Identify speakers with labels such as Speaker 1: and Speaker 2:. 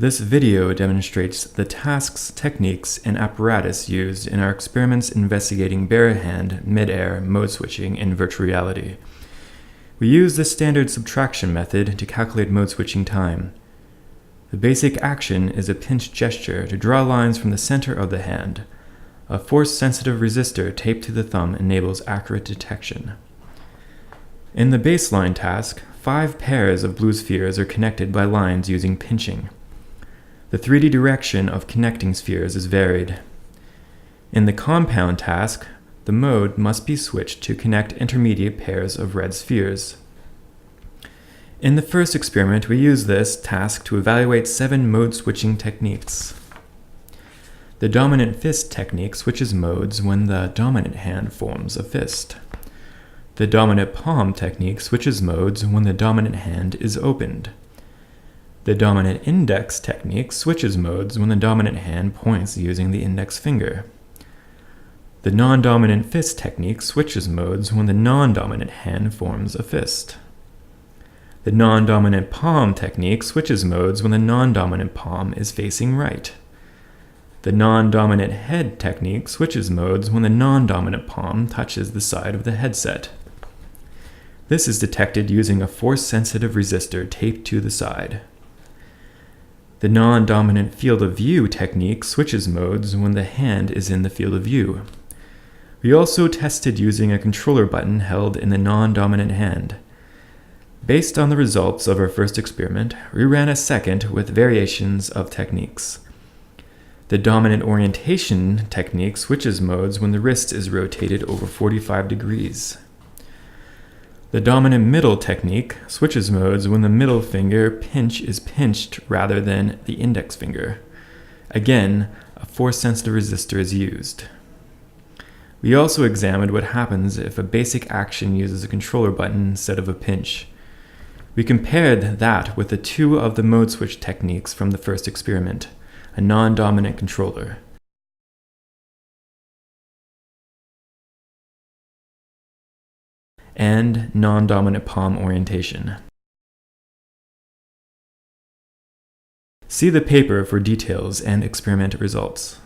Speaker 1: This video demonstrates the tasks, techniques, and apparatus used in our experiments investigating barehand, mid-air, mode switching in virtual reality. We use the standard subtraction method to calculate mode switching time. The basic action is a pinch gesture to draw lines from the center of the hand. A force-sensitive resistor taped to the thumb enables accurate detection. In the baseline task, 5 pairs of blue spheres are connected by lines using pinching. The 3D direction of connecting spheres is varied. In the compound task, the mode must be switched to connect intermediate pairs of red spheres. In the first experiment, we use this task to evaluate 7 mode switching techniques. The dominant fist technique switches modes when the dominant hand forms a fist. The dominant palm technique switches modes when the dominant hand is opened. The dominant index technique switches modes when the dominant hand points using the index finger. The non-dominant fist technique switches modes when the non-dominant hand forms a fist. The non-dominant palm technique switches modes when the non-dominant palm is facing right. The non-dominant head technique switches modes when the non-dominant palm touches the side of the headset. This is detected using a force-sensitive resistor taped to the side. The non-dominant field of view technique switches modes when the hand is in the field of view. We also tested using a controller button held in the non-dominant hand. Based on the results of our first experiment, we ran a second with variations of techniques. The dominant orientation technique switches modes when the wrist is rotated over 45 degrees. The dominant middle technique switches modes when the middle finger pinch is pinched rather than the index finger. Again, a force-sensitive resistor is used. We also examined what happens if a basic action uses a controller button instead of a pinch. We compared that with the 2 of the mode switch techniques from the first experiment, a non-dominant controller. And non-dominant palm orientation. See the paper for details and experiment results.